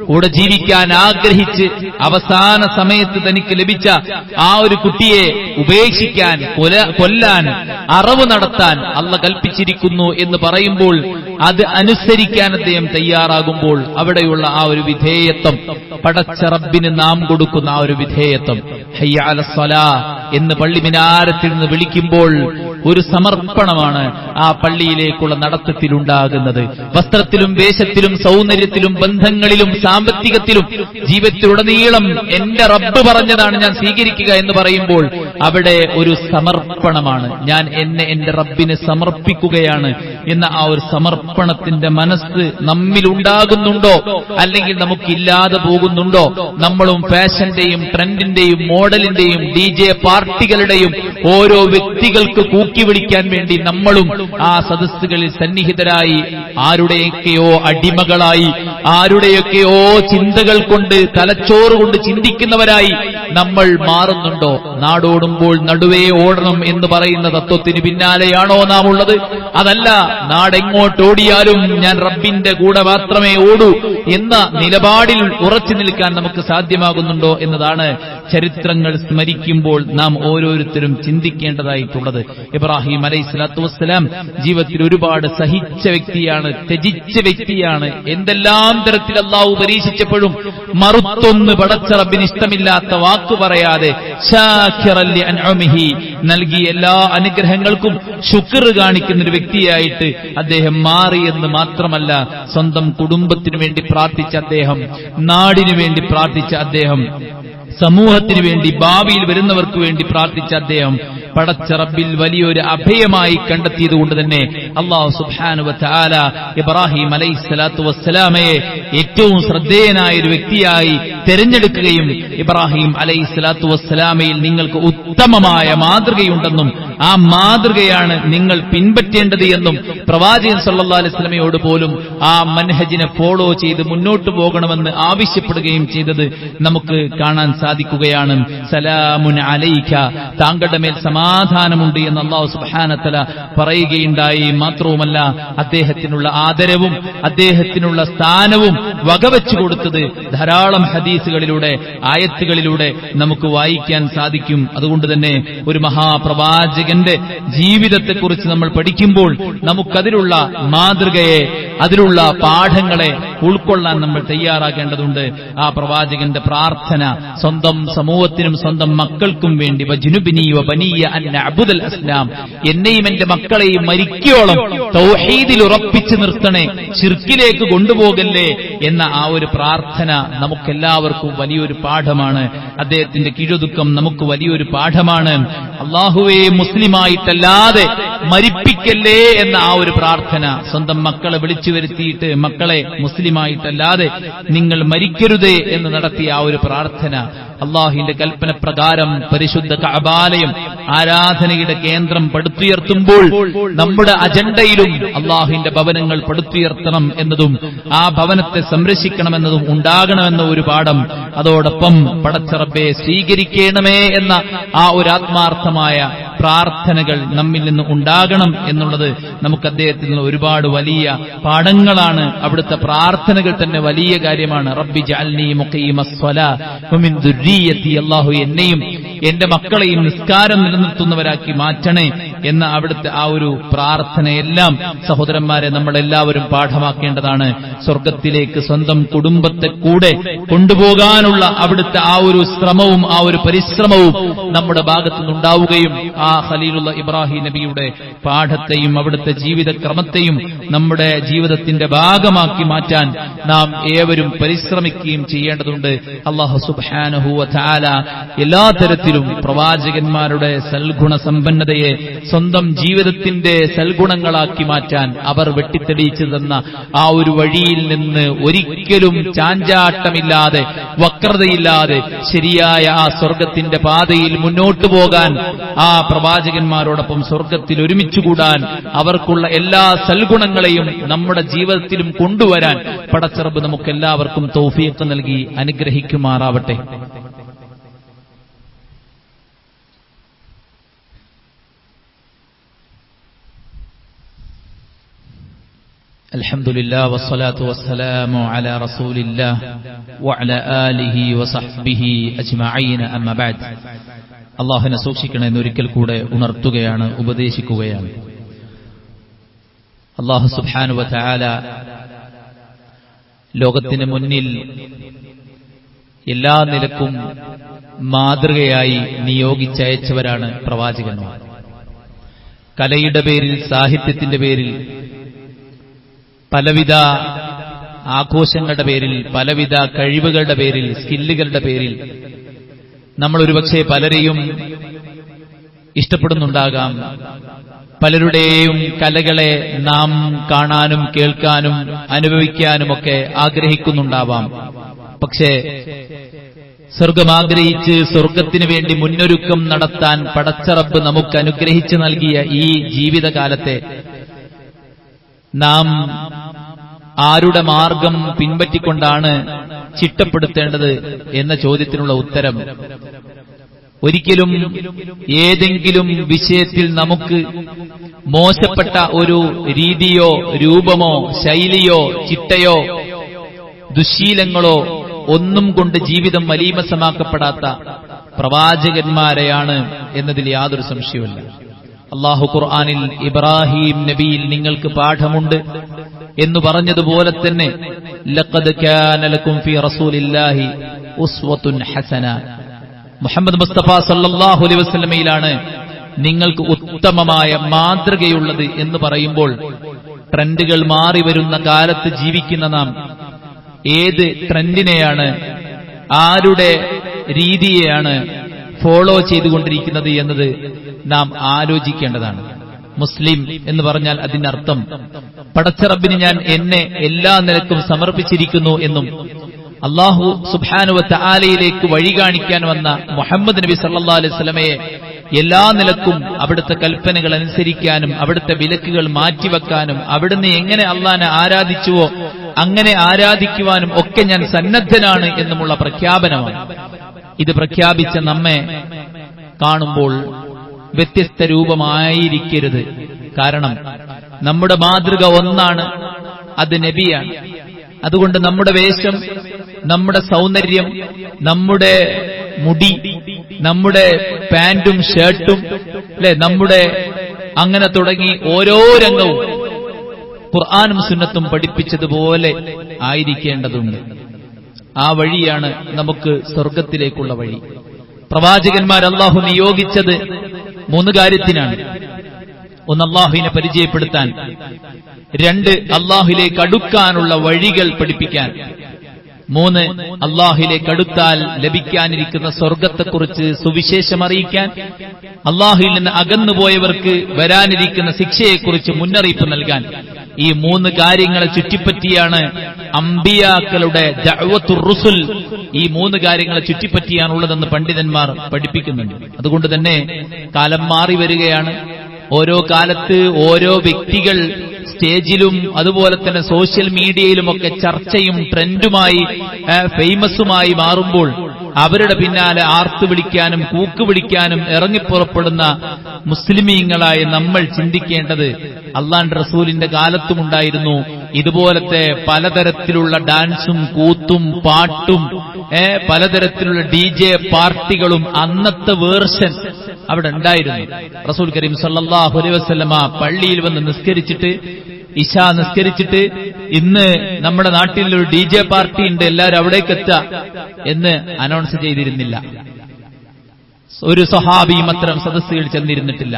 കൂടെ ജീവിക്കാൻ ആഗ്രഹിച്ച് അവസാന സമയത്ത് തനിക്ക് ലഭിച്ച ആ ഒരു കുട്ടിയെ ഉപേക്ഷിക്കാൻ, കൊല്ലാൻ, അറവ് നടത്താൻ അള്ളാഹ് കൽപ്പിച്ചിരിക്കുന്നു എന്ന് പറയുമ്പോൾ അത് അനുസരിക്കാൻ അദ്ദേഹം തയ്യാറാകുമ്പോൾ അവിടെയുള്ള ആ ഒരു വിധേയത്വം, പടച്ച റബ്ബിന് നാം കൊടുക്കുന്ന ആ ഒരു വിധേയത്വം, ഹയ്യ അലസ് സ്വലാ എന്ന് പള്ളി മിനാരത്തിൽ നിന്ന് വിളിക്കുമ്പോൾ ഒരു സമർപ്പണമാണ് ആ പള്ളിയിലേക്കുള്ള നടത്തത്തിലുണ്ടാകുന്നത്. വസ്ത്രത്തിലും വേഷത്തിലും സൗന്ദര്യത്തിലും ബന്ധങ്ങളിലും സാമ്പത്തികത്തിലും ജീവിതത്തിലുടനീളം എന്റെ റബ്ബ് പറഞ്ഞതാണ് ഞാൻ സ്വീകരിക്കുക എന്ന് പറയുമ്പോൾ അവിടെ ഒരു സമർപ്പണമാണ്. ഞാൻ എന്റെ റബ്ബിന് സമർപ്പിക്കുകയാണ് എന്ന ആ ഒരു സമർപ്പണത്തിന്റെ മനസ്സ് നമ്മിലുണ്ടാകുന്നുണ്ടോ, അല്ലെങ്കിൽ നമുക്കില്ലാതെ പോകുന്നുണ്ടോ? നമ്മളും ഫാഷന്റെയും ട്രെൻഡിന്റെയും മോഡലിന്റെയും DJ പാർട്ടികളുടെയും ഓരോ വ്യക്തികൾക്ക് കൂക്കി വിളിക്കാൻ വേണ്ടി നമ്മളും ആ സദസ്സുകളിൽ സന്നിഹിതരായി ആരുടെയൊക്കെയോ അടിമകളായി, ആരുടെയൊക്കെയോ ചിന്തകൾ കൊണ്ട്, തലച്ചോറ് കൊണ്ട് ചിന്തിക്കുന്നവരായി നമ്മൾ മാറുന്നുണ്ടോ? നാടോടുമ്പോൾ നടുവേ ഓടണം എന്ന് പറയുന്ന തത്വത്തിന് പിന്നാലെയാണോ നാം ഉള്ളത്? അതല്ല, നാടെങ്ങോട്ടോടിയാലും ഞാൻ റബ്ബിന്റെ കൂടെ മാത്രമേ ഓടൂ എന്ന നിലപാടിൽ ഉറച്ചു നിൽക്കാൻ നമുക്ക് സാധ്യമാകുന്നുണ്ടോ എന്നതാണ് ചരിത്രങ്ങൾ സ്മരിക്കുമ്പോൾ നാം ഓരോരുത്തരും ചിന്തിക്കേണ്ടതായിട്ടുള്ളത്. ഇബ്രാഹിം അലൈഹിസ്സലാത്തു വസ്സലാം ജീവിതത്തിൽ ഒരുപാട് സഹിച്ച വ്യക്തിയാണ്, ത്യജിച്ച വ്യക്തിയാണ്. എന്തെല്ലാം തരത്തിൽ അല്ലാഹു പരീക്ഷിച്ചപ്പോഴും മറുത്തൊന്ന് പടച്ച റബ്ബിന് ഇഷ്ടമില്ലാത്ത വാക്ക് പറയാതെ ശാകിറൻ ലിഅൻഉമിഹി, നൽകിയ എല്ലാ അനുഗ്രഹങ്ങൾക്കും ശുക്ർ കാണിക്കുന്ന ഒരു വ്യക്തിയായിട്ട് അദ്ദേഹം മാറി എന്ന് മാത്രമല്ല, സ്വന്തം കുടുംബത്തിനു വേണ്ടി പ്രാർത്ഥിച്ച അദ്ദേഹം, നാടിനു വേണ്ടി പ്രാർത്ഥിച്ച അദ്ദേഹം, സമൂഹത്തിന് വേണ്ടി, ഭാവിയിൽ വരുന്നവർക്ക് വേണ്ടി പ്രാർത്ഥിച്ച അദ്ദേഹം പടച്ച റബ്ബിൽ വലിയൊരു അഭയമായി കണ്ടെത്തിയതുകൊണ്ട് തന്നെ അല്ലാഹു സുബ്ഹാനഹു വ തആല ഇബ്രാഹിം അലൈഹിസ്സലാത്തു വസ്സലാമയെ ഏറ്റവും ശ്രദ്ധേയനായ ഒരു വ്യക്തിയായി തിരഞ്ഞെടുക്കുകയും ഇബ്രാഹിം അലൈഹിസ്സലാത്തു വസ്സലാമയിൽ നിങ്ങൾക്ക് ഉത്തമമായ മാതൃകയുണ്ടെന്നും ആ മാതൃകയാണ് നിങ്ങൾ പിൻപറ്റേണ്ടത് എന്നും പ്രവാചകൻ സല്ലല്ലാഹു അലൈഹി വസല്ലമയോട് പോലും ആ മൻഹജിനെ ഫോളോ ചെയ്ത് മുന്നോട്ട് പോകണമെന്ന് ആവശ്യപ്പെടുകയും ചെയ്തത് നമുക്ക് കാണാൻ സാധിക്കുകയാണ്. സലാമുൻ അലൈക, താങ്കളുടെ മേൽ സമാധാനമുണ്ട് എന്ന് അല്ലാഹു സുബ്ഹാനഹു വ തആല പറയുകയുണ്ടായി. മാത്രവുമല്ല അദ്ദേഹത്തിനുള്ള ആദരവും അദ്ദേഹത്തിനുള്ള സ്ഥാനവും വകവെച്ചു കൊടുത്തത് ധാരാളം ഹദീസുകളിലൂടെ, ആയത്തുകളിലൂടെ നമുക്ക് വായിക്കാൻ സാധിക്കും. അതുകൊണ്ട് തന്നെ ഒരു മഹാപ്രവാചകന്റെ ജീവിതത്തെക്കുറിച്ച് നമ്മൾ പഠിക്കുമ്പോൾ നമുക്കതിലുള്ള മാതൃകയെ, അതിലുള്ള പാഠങ്ങളെ ഉൾക്കൊള്ളാൻ നമ്മൾ തയ്യാറാകേണ്ടതുണ്ട്. ആ പ്രവാചകന്റെ പ്രാർത്ഥന സ്വന്തം സമൂഹത്തിനും സ്വന്തം മക്കൾക്കും വേണ്ടി, വജ്നുബിനി വബനിയ അൻ നഅ്ബുദൽ അസ്നാം, എന്നെയും എന്റെ മക്കളെയും മരിക്കോളം തൗഹീദിൽ ഉറപ്പിച്ചു നിർത്തണേ, ശിർക്കിലേക്ക് കൊണ്ടുപോകല്ലേ എന്ന ആ ഒരു പ്രാർത്ഥന നമുക്കെല്ലാവർക്കും വലിയൊരു പാഠമാണ്. അദ്ദേഹത്തിന്റെ കീഴൊതുക്കം നമുക്ക് വലിയൊരു പാഠമാണ്. അല്ലാഹുവേ, മുസ്ലിമായിട്ടല്ലാതെ മരിപ്പിക്കല്ലേ എന്ന ആ ഒരു പ്രാർത്ഥന, സ്വന്തം മക്കളെ വിളിച്ചു വരുത്തിയിട്ട് മക്കളെ മുസ്ലിമായിട്ടല്ലാതെ നിങ്ങൾ മരിക്കരുതേ എന്ന് നടത്തിയ ആ ഒരു പ്രാർത്ഥന, അള്ളാഹുവിന്റെ കൽപ്പന പ്രകാരം പരിശുദ്ധ കഅബാലയം ആരാധനയുടെ കേന്ദ്രം പടുത്തുയർത്തുമ്പോൾ നമ്മുടെ അജണ്ടയിലും അള്ളാഹുവിന്റെ ഭവനങ്ങൾ പടുത്തുയർത്തണം എന്നതും ആ ഭവനത്തെ സംരക്ഷിക്കണമെന്നതും ഉണ്ടാകണമെന്ന ഒരു പാഠം, അതോടൊപ്പം പടച്ച റബ്ബേ സ്വീകരിക്കണമേ എന്ന ആ ഒരു ആത്മാർത്ഥമായ പ്രാർത്ഥനകൾ നമ്മിൽ നിന്ന് ഉണ്ടാകണം എന്നുള്ളത് നമുക്ക് അദ്ദേഹത്തിൽ നിന്ന് ഒരുപാട് വലിയ പാഠങ്ങളാണ്. അവിടുത്തെ പ്രാർത്ഥനകൾ തന്നെ വലിയ കാര്യമാണ്. റബ്ബി ജഅൽനി മുഖീമസ്സലാ വമിൻ ദുർരിയതി, അല്ലാഹു എന്നെയും എന്റെ മക്കളെയും നിസ്കാരം നിലനിർത്തുന്നവരാക്കി മാറ്റണേ എന്ന അവിടുത്തെ ആ ഒരു പ്രാർത്ഥനയെല്ലാം സഹോദരന്മാരെ നമ്മളെല്ലാവരും പാഠമാക്കേണ്ടതാണ്. സ്വർഗത്തിലേക്ക് സ്വന്തം കുടുംബത്തെ കൂടെ കൊണ്ടുപോകാനുള്ള അവിടുത്തെ ആ ഒരു ശ്രമവും ആ ഒരു പരിശ്രമവും നമ്മുടെ ഭാഗത്തു നിന്നുണ്ടാവുകയും ആ ഖലീലുള്ള ഇബ്രാഹിം നബിയുടെ പാഠത്തെയും അവിടുത്തെ ജീവിതക്രമത്തെയും നമ്മുടെ ജീവിതത്തിന്റെ ഭാഗമാക്കി മാറ്റാൻ നാം ഏവരും പരിശ്രമിക്കുകയും ചെയ്യേണ്ടതുണ്ട്. അല്ലാഹു സുബ്ഹാനഹു വ തആല എല്ലാ തരത്തിലും പ്രവാചകന്മാരുടെ സൽഗുണ സമ്പന്നതയെ സ്വന്തം ജീവിതത്തിന്റെ സൽഗുണങ്ങളാക്കി മാറ്റാൻ അവർ വെട്ടിത്തെളിയിച്ചു തന്ന ആ ഒരു വഴിയിൽ നിന്ന് ഒരിക്കലും ചാഞ്ചാട്ടമില്ലാതെ, വക്രതയില്ലാതെ ശരിയായ ആ സ്വർഗത്തിന്റെ പാതയിൽ മുന്നോട്ടു പോകാൻ, ആ പ്രവാചകന്മാരോടൊപ്പം സ്വർഗത്തിൽ ഒരുമിച്ചുകൂടാൻ, അവർക്കുള്ള എല്ലാ സൽഗുണങ്ങളെയും നമ്മുടെ ജീവിതത്തിലും കൊണ്ടുവരാൻ പടച്ച റബ്ബ് നമുക്കെല്ലാവർക്കും തൗഫീഖ് നൽകി അനുഗ്രഹിക്കുമാറാവട്ടെ. അൽഹംദുലില്ലാ വസ്സലാത്തു വസ്സലാമു അലാ റസൂലില്ലാ വഅലാ ആലിഹി വസഹ്ബിഹി അജ്മഈന അമ്മാ ബഅദ്. അല്ലാഹുവിനെ സൂക്ഷിക്കണമെന്ന് ഒരിക്കൽ കൂടെ ഉണർത്തുകയാണ്, ഉപദേശിക്കുകയാണ്. അല്ലാഹു സുബ്ഹാനഹു വ തആല ലോകത്തിന് മുന്നിൽ എല്ലാ നിലക്കും മാതൃകയായി നിയോഗിച്ചയച്ചവരാണ് പ്രവാചകന്മാർ. കലയുടെ പേരിൽ, സാഹിത്യത്തിന്റെ പേരിൽ, പലവിധ ആഘോഷങ്ങളുടെ പേരിൽ, പലവിധ കഴിവുകളുടെ പേരിൽ, സ്കില്ലുകളുടെ പേരിൽ നമ്മൾ ഒരുപക്ഷെ പലരെയും ഇഷ്ടപ്പെടുന്നുണ്ടാകാം. പലരുടെയും കലകളെ നാം കാണാനും കേൾക്കാനും അനുഭവിക്കാനുമൊക്കെ ആഗ്രഹിക്കുന്നുണ്ടാവാം. പക്ഷേ സ്വർഗം ആഗ്രഹിച്ച് സ്വർഗത്തിനു വേണ്ടി മുന്നൊരുക്കം നടത്താൻ പടച്ച റബ്ബ് നമുക്ക് അനുഗ്രഹിച്ചു നൽകിയ ഈ ജീവിതകാലത്തെ നാം ആരുടെ മാർഗം പിൻപറ്റിക്കൊണ്ടാണ് ചിട്ടപ്പെടുത്തേണ്ടത് എന്ന ചോദ്യത്തിനുള്ള ഉത്തരം, ഒരിക്കലും ഏതെങ്കിലും വിഷയത്തിൽ നമുക്ക് മോശപ്പെട്ട ഒരു രീതിയോ രൂപമോ ശൈലിയോ ചിട്ടയോ ദുശ്ശീലങ്ങളോ ഒന്നും കൊണ്ട് ജീവിതം മലീമസമാക്കപ്പെടാത്ത പ്രവാചകന്മാരെയാണ് എന്നതിൽ യാതൊരു സംശയവുമില്ല. അല്ലാഹു ഖുർആനിൽ ഇബ്രാഹിം നബിയിൽ നിങ്ങൾക്ക് പാഠമുണ്ട് എന്ന് പറഞ്ഞതുപോലെ തന്നെ ലഖദ് കാന ലക്കും ഫീ റസൂലില്ലാഹി ഉസ്വത്തുൻ ഹസന, മുഹമ്മദ് മുസ്തഫ സല്ലല്ലാഹു അലൈഹി വസല്ലമയിലാണ് നിങ്ങൾക്ക് ഉത്തമമായ മാതൃകയുള്ളത് എന്ന് പറയുമ്പോൾ, ട്രെൻഡുകൾ മാറി വരുന്ന കാലത്ത് ജീവിക്കുന്ന നാം ഏത് ട്രെൻഡിനെയാണ്, ആരുടെ രീതിയെയാണ് ഫോളോ ചെയ്തുകൊണ്ടിരിക്കുന്നത് എന്നത് നാം ആലോചിക്കേണ്ടതാണ്. മുസ്ലിം എന്ന് പറഞ്ഞാൽ അതിനർത്ഥം പടച്ച റബ്ബിന് ഞാൻ എന്നെ എല്ലാ നിലക്കും സമർപ്പിച്ചിരിക്കുന്നു എന്നും അല്ലാഹു സുബ്ഹാനഹു വ തആലയിലേക്ക് വഴി കാണിക്കാൻ വന്ന മുഹമ്മദ് നബി സല്ലല്ലാഹു അലൈഹി വസല്ലമയെ എല്ലാ നിലക്കും അവിടുത്തെ കൽപ്പനകൾ അനുസരിക്കാനും അവിടുത്തെ വിലക്കുകൾ മാറ്റിവെക്കാനും അവിടുന്ന് എങ്ങനെ അള്ളാനെ ആരാധിച്ചുവോ അങ്ങനെ ആരാധിക്കുവാനും ഒക്കെ ഞാൻ സന്നദ്ധനാണ് എന്നുമുള്ള പ്രഖ്യാപനമാണ്. ഇത് പ്രഖ്യാപിച്ച നമ്മെ കാണുമ്പോൾ വ്യത്യസ്ത രൂപമായിരിക്കരുത്. കാരണം നമ്മുടെ മാതൃക ഒന്നാണ്, അത് നബിയാണ്. അതുകൊണ്ട് നമ്മുടെ വേഷം, നമ്മുടെ സൗന്ദര്യം, നമ്മുടെ മുടി, നമ്മുടെ പാന്റും ഷർട്ടും, അല്ലെ, നമ്മുടെ അങ്ങനെ തുടങ്ങി ഓരോ രംഗവും ഖുർആനും സുന്നത്തും പഠിപ്പിച്ചതുപോലെ ആയിരിക്കേണ്ടതുണ്ട്. ആ വഴിയാണ് നമുക്ക് സ്വർഗത്തിലേക്കുള്ള വഴി. പ്രവാചകന്മാർ അല്ലാഹു നിയോഗിച്ചത് 3 കാര്യത്തിനാണ്. 1, അല്ലാഹുവിനെ പരിചയപ്പെടുത്താൻ. 2, അല്ലാഹുവിലേക്ക് അടുക്കാനുള്ള വഴികൾ പഠിപ്പിക്കാൻ. 3, അല്ലാഹുവിലേക്ക് അടുത്താൽ ലഭിക്കാനിരിക്കുന്ന സ്വർഗത്തെക്കുറിച്ച് സുവിശേഷം അറിയിക്കാൻ. അല്ലാഹുവിൽ നിന്ന് അകന്നുപോയവർക്ക് വരാനിരിക്കുന്ന ശിക്ഷയെക്കുറിച്ച് മുന്നറിയിപ്പ് നൽകാൻ. ഈ 3 കാര്യങ്ങളെ ചുറ്റിപ്പറ്റിയാണ് അംബിയാക്കളുടെ ദഅവത്തുർ റുസുൽ, ഈ 3 കാര്യങ്ങളെ ചുറ്റിപ്പറ്റിയാണുള്ളതെന്ന് പണ്ഡിതന്മാർ പഠിപ്പിക്കുന്നുണ്ട്. അതുകൊണ്ട് തന്നെ കാലം മാറി വരികയാണ്. ഓരോ കാലത്ത് ഓരോ വ്യക്തികൾ സ്റ്റേജിലും അതുപോലെ തന്നെ സോഷ്യൽ മീഡിയയിലുമൊക്കെ ചർച്ചയും ട്രെൻഡുമായി ഫേമസുമായി മാറുമ്പോൾ അവരുടെ പിന്നാലെ ആർത്തു വിളിക്കാനും കൂക്ക് വിളിക്കാനും ഇറങ്ങിപ്പുറപ്പെടുന്ന മുസ്ലിമീങ്ങളായ നമ്മൾ ചിന്തിക്കേണ്ടത്, അള്ളാന്റെ റസൂലിന്റെ കാലത്തുമുണ്ടായിരുന്നു ഇതുപോലത്തെ പലതരത്തിലുള്ള ഡാൻസും കൂത്തും പാട്ടും പലതരത്തിലുള്ള DJ പാർട്ടികളും അന്നത്തെ വേർഷൻ അവിടെ ഉണ്ടായിരുന്നു. റസൂൽ കരീം സല്ലല്ലാഹു അലൈഹി വസല്ലമ പള്ളിയിൽ വന്ന് നിസ്കരിച്ചിട്ട്, ഇശാ നിസ്കരിച്ചിട്ട്, ഇന്ന് നമ്മുടെ നാട്ടിൽ ഒരു DJ പാർട്ടി ഉണ്ട്, എല്ലാവരും അവിടേക്ക് എത്തുക എന്ന് അനൗൺസ് ചെയ്തിരുന്നില്ല. ഒരു സ്വഹാബിയും അത്തരം സദസ്സുകളിൽ ചെന്നിരുന്നിട്ടില്ല.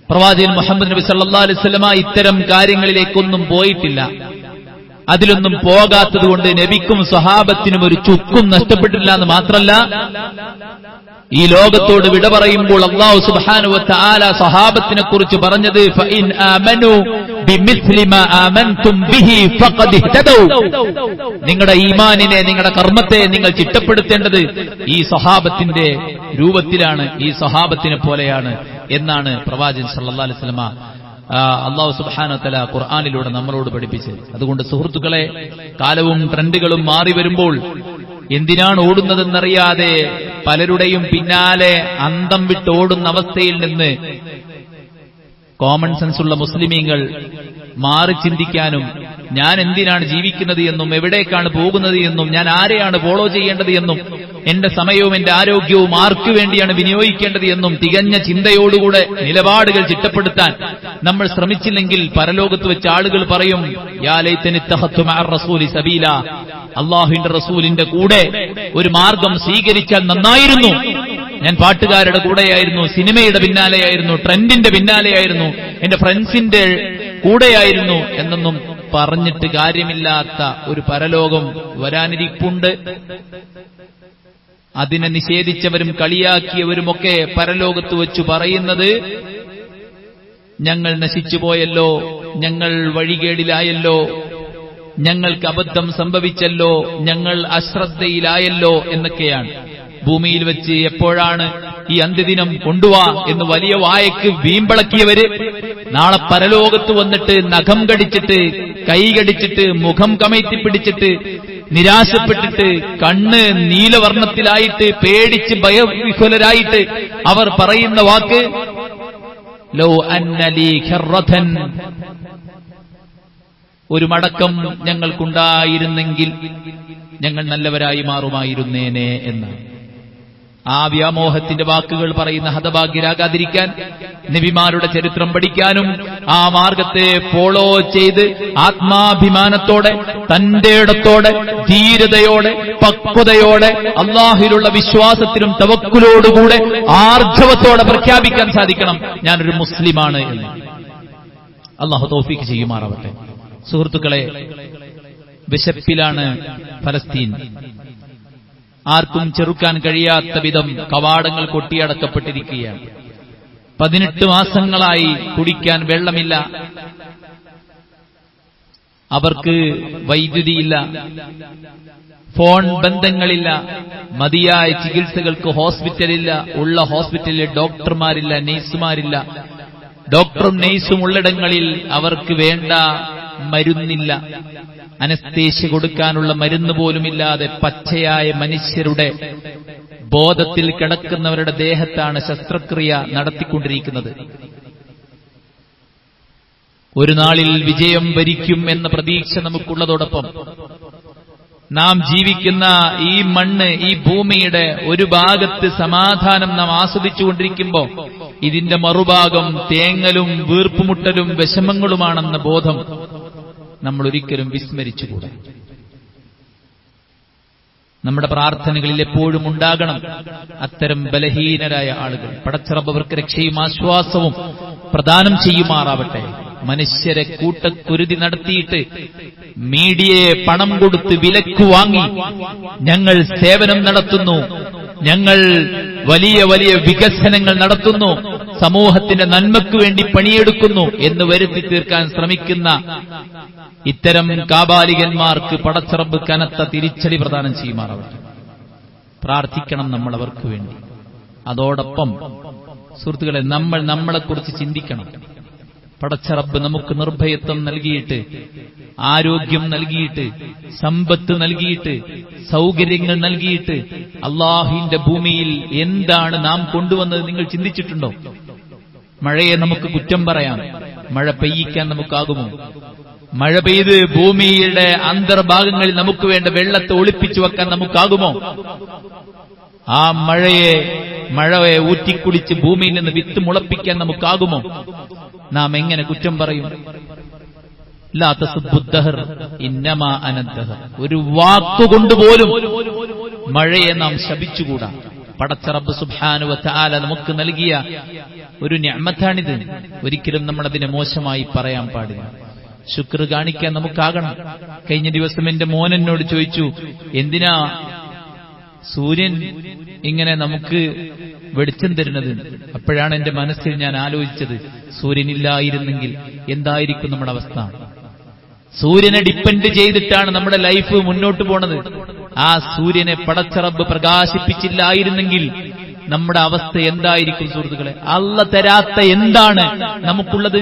പ്രവാചകൻ മുഹമ്മദ് നബി സല്ലല്ലാഹു അലൈഹി വസല്ലമ ഇത്തരം കാര്യങ്ങളിലേക്കൊന്നും പോയിട്ടില്ല. അതിലൊന്നും പോകാത്തതുകൊണ്ട് നബിക്കും സ്വഹാബത്തിനും ഒരു ചുക്കും നഷ്ടപ്പെട്ടില്ല എന്ന് മാത്രമല്ല, ഈ ലോകത്തോട് വിട പറയുമ്പോൾ അല്ലാഹു സുബ്ഹാനഹു വ തആല സ്വഹാബത്തിനെ കുറിച്ച് പറഞ്ഞത് ഫഇൻ ആമനു ബിമിസ്ലി മാ ആമൻതും ബിഹി ഫഖദ് ഇഹ്തദൗ, നിങ്ങളുടെ ഈമാനിനെ, നിങ്ങളുടെ കർമ്മത്തെ നിങ്ങൾ ചിട്ടപ്പെടുത്തേണ്ടത് ഈ സ്വഹാബത്തിന്റെ രൂപത്തിലാണ്, ഈ സ്വഹാബത്തിനെ പോലെയാണ് എന്നാണ് പ്രവാചകൻ സല്ലല്ലാഹു അലൈഹി വസല്ലമ അല്ലാഹു സുബ്ഹാനഹു വ തആല ഖുർആനിലൂടെ നമ്മളോട് പഠിപ്പിച്ചത്. അതുകൊണ്ട് സുഹൃത്തുക്കളെ, കാലവും ട്രെൻഡുകളും മാറി വരുമ്പോൾ എന്തിനാണ് ഓടുന്നതെന്നറിയാതെ പലരുടെയും പിന്നാലെ അന്തം വിട്ടോടുന്ന അവസ്ഥയിൽ നിന്ന് കോമൺ സെൻസുള്ള മുസ്ലിമീങ്ങൾ മാറി ചിന്തിക്കാനും ഞാൻ എന്തിനാണ് ജീവിക്കുന്നത് എന്നും എവിടേക്കാണ് പോകുന്നത് എന്നും ഞാൻ ആരെയാണ് ഫോളോ ചെയ്യേണ്ടത് എന്നും എന്റെ സമയവും എന്റെ ആരോഗ്യവും ആർക്കു വേണ്ടിയാണ് വിനിയോഗിക്കേണ്ടത് എന്നും തികഞ്ഞ ചിന്തയോടുകൂടെ നിലപാടുകൾ ചിട്ടപ്പെടുത്താൻ നമ്മൾ ശ്രമിച്ചില്ലെങ്കിൽ പരലോകത്ത് വെച്ച് ആളുകൾ പറയും, യാ ലൈതനി ഇത്തഖത്തു മഅർ റസൂലി സബീല, അല്ലാഹുവിന്റെ റസൂലിന്റെ കൂടെ ഒരു മാർഗം സ്വീകരിച്ചാൽ നന്നായിരുന്നു. ഞാൻ പാട്ടുകാരുടെ കൂടെയായിരുന്നു, സിനിമയുടെ പിന്നാലെയായിരുന്നു, ട്രെൻഡിന്റെ പിന്നാലെയായിരുന്നു, എന്റെ ഫ്രണ്ട്സിന്റെ കൂടെയായിരുന്നു എന്നൊന്നും പറഞ്ഞിട്ട് കാര്യമില്ലാത്ത ഒരു പരലോകം വരാനിരിപ്പുണ്ട്. അതിനെ നിഷേധിച്ചവരും കളിയാക്കിയവരുമൊക്കെ പരലോകത്ത് വെച്ചു പറയുന്നത്, ഞങ്ങൾ നശിച്ചുപോയല്ലോ, ഞങ്ങൾ വഴികേടിലായല്ലോ, ഞങ്ങൾക്ക് അബദ്ധം സംഭവിച്ചല്ലോ, ഞങ്ങൾ അശ്രദ്ധയിലായല്ലോ എന്നൊക്കെയാണ്. ഭൂമിയിൽ വെച്ച് എപ്പോഴാണ് ഈ അന്ത്യദിനം കൊണ്ടുവാ എന്ന് വലിയ വായക്ക് വീമ്പിളക്കിയവര് നാളെ പരലോകത്ത് വന്നിട്ട് നഖം കടിച്ചിട്ട്, കൈ കടിച്ചിട്ട്, മുഖം കമഴ്ത്തിപ്പിടിച്ചിട്ട്, നിരാശപ്പെട്ടിട്ട്, കണ്ണ് നീലവർണ്ണത്തിലായിട്ട്, പേടിച്ച് ഭയവിഹ്വലരായിട്ട് അവർ പറയുന്ന വാക്ക്, ലൗ അന്നലി ഖർറതൻ, ഒരു മടക്കം ഞങ്ങൾക്കുണ്ടായിരുന്നെങ്കിൽ ഞങ്ങൾ നല്ലവരായി മാറുമായിരുന്നേനെ എന്ന്. ആ വ്യാമോഹത്തിന്റെ വാക്കുകൾ പറയുന്ന ഹതഭാഗ്യരാകാതിരിക്കാൻ നബിമാരുടെ ചരിത്രം പഠിക്കാനും ആ മാർഗത്തെ ഫോളോ ചെയ്ത് ആത്മാഭിമാനത്തോടെ, തന്റെ ഇടത്തോടെ, ധീരതയോടെ, പക്വതയോടെ, അല്ലാഹുവിലുള്ള വിശ്വാസത്തിലും തവക്കുലോടുകൂടെ ആർജവത്തോടെ പ്രഖ്യാപിക്കാൻ സാധിക്കണം, ഞാനൊരു മുസ്ലിമാണ് എന്ന്. അല്ലാഹു തൗഫീഖ് ചെയ്യുമാറാവട്ടെ. സുഹൃത്തുക്കളെ, വിശപ്പിലാണ് ഫലസ്തീൻ. ആർക്കും ചെറുക്കാൻ കഴിയാത്ത വിധം കവാടങ്ങൾ കൊട്ടിയടക്കപ്പെട്ടിരിക്കുകയാണ്. 18 മാസങ്ങളായി കുടിക്കാൻ വെള്ളമില്ല, അവർക്ക് വൈദ്യുതിയില്ല, ഫോൺ ബന്ധങ്ങളില്ല, മതിയായ ചികിത്സകൾക്ക് ഹോസ്പിറ്റലില്ല, ഉള്ള ഹോസ്പിറ്റലിൽ ഡോക്ടർമാരില്ല, നഴ്സുമാരില്ല, ഡോക്ടറും നഴ്സും ഉള്ളിടങ്ങളിൽ അവർക്ക് വേണ്ട മരുന്നില്ല, അനസ്തേഷ്യ കൊടുക്കാനുള്ള മരുന്ന് പോലുമില്ലാതെ പച്ചയായ മനുഷ്യരുടെ ബോധത്തിൽ കിടക്കുന്നവരുടെ ദേഹത്താണ് ശസ്ത്രക്രിയ നടത്തിക്കൊണ്ടിരിക്കുന്നത്. ഒരു നാളിൽ വിജയം വരിക്കും എന്ന പ്രതീക്ഷ നമുക്കുള്ളതോടൊപ്പം നാം ജീവിക്കുന്ന ഈ മണ്ണ്, ഈ ഭൂമിയുടെ ഒരു ഭാഗത്ത് സമാധാനം നാം ആസ്വദിച്ചുകൊണ്ടിരിക്കുമ്പോൾ ഇതിന്റെ മറുഭാഗം തേങ്ങലും വീർപ്പുമുട്ടലും വിഷമങ്ങളുമാണെന്ന ബോധം നമ്മൾ ഒരിക്കലും വിസ്മരിച്ചുകൂടാ. നമ്മുടെ പ്രാർത്ഥനകളിൽ എപ്പോഴും ഉണ്ടാകണം അത്തരം ബലഹീനരായ ആളുകൾ. പടച്ചറബ് അവർക്ക് രക്ഷയും ആശ്വാസവും പ്രദാനം ചെയ്യുമാറാവട്ടെ. മനുഷ്യരെ കൂട്ടക്കുരുതി നടത്തിയിട്ട് മീഡിയയെ പണം കൊടുത്ത് വിലക്ക് വാങ്ങി ഞങ്ങൾ സേവനം നടത്തുന്നു, ഞങ്ങൾ വലിയ വലിയ വികസനങ്ങൾ നടത്തുന്നു, സമൂഹത്തിന്റെ നന്മയ്ക്കു വേണ്ടി പണിയെടുക്കുന്നു എന്ന് വരുത്തി തീർക്കാൻ ശ്രമിക്കുന്ന ഇത്തരം കാബാലികന്മാർക്ക് പടച്ചറബ് കനത്ത തിരിച്ചടി പ്രദാനം ചെയ്യുമാറാവട്ടെ. പ്രാർത്ഥിക്കണം നമ്മൾ അവർക്ക് വേണ്ടി. അതോടൊപ്പം സുഹൃത്തുക്കളെ, നമ്മൾ നമ്മളെക്കുറിച്ച് ചിന്തിക്കണം. പടച്ചറബ് നമുക്ക് നിർഭയത്വം നൽകിയിട്ട്, ആരോഗ്യം നൽകിയിട്ട്, സമ്പത്ത് നൽകിയിട്ട്, സൗകര്യങ്ങൾ നൽകിയിട്ട് അല്ലാഹുവിന്റെ ഭൂമിയിൽ എന്താണ് നാം കൊണ്ടുവന്നത് നിങ്ങൾ ചിന്തിച്ചിട്ടുണ്ടോ? മഴയെ നമുക്ക് കുറ്റം പറയാം, മഴ പെയ്യിക്കാൻ നമുക്കാകുമോ? മഴ പെയ്ത് ഭൂമിയുടെ അന്തർഭാഗങ്ങളിൽ നമുക്ക് വേണ്ട വെള്ളത്തെ ഒളിപ്പിച്ചു വെക്കാൻ നമുക്കാകുമോ? ആ മഴയെ ഊറ്റിക്കുടിച്ച് ഭൂമിയിൽ നിന്ന് വിത്ത് മുളപ്പിക്കാൻ നമുക്കാകുമോ? നാം എങ്ങനെ കുറ്റം പറയും? ലാ തസുബ്ബുദ്ദഹർ ഇന്നമാ അനദ്ദഹർ. ഒരു വാക്കുകൊണ്ടുപോലും മഴയെ നാം ശപിച്ചുകൂടാ. പടച്ച റബ്ബ് സുബ്ഹാനഹു വ തആല നമുക്ക് നൽകിയ ഒരു നിഅമത്താണിത്. ഒരിക്കലും നമ്മൾ അതിനെ മോശമായി പറയാൻ പാടില്ല. ശുക്ർ കാണിക്കാൻ നമുക്കാകണം. കഴിഞ്ഞ ദിവസം എന്റെ മോൻ എന്നോട് ചോദിച്ചു, എന്തിനാ സൂര്യൻ ഇങ്ങനെ നമുക്ക് വെളിച്ചം തരുന്നത്? അപ്പോഴാണ് എന്റെ മനസ്സിൽ ഞാൻ ആലോചിച്ചത്, സൂര്യനില്ലായിരുന്നെങ്കിൽ എന്തായിരിക്കും നമ്മുടെ അവസ്ഥ? സൂര്യനെ ഡിപ്പെൻഡ് ചെയ്തിട്ടാണ് നമ്മുടെ ലൈഫ് മുന്നോട്ട് പോണത്. ആ സൂര്യനെ പടച്ച റബ്ബ് പ്രകാശിപ്പിച്ചില്ലായിരുന്നെങ്കിൽ നമ്മുടെ അവസ്ഥ എന്തായിരിക്കും സുഹൃത്തുക്കളെ? അല്ലാഹ് തരാത്ത എന്താണ് നമുക്കുള്ളത്?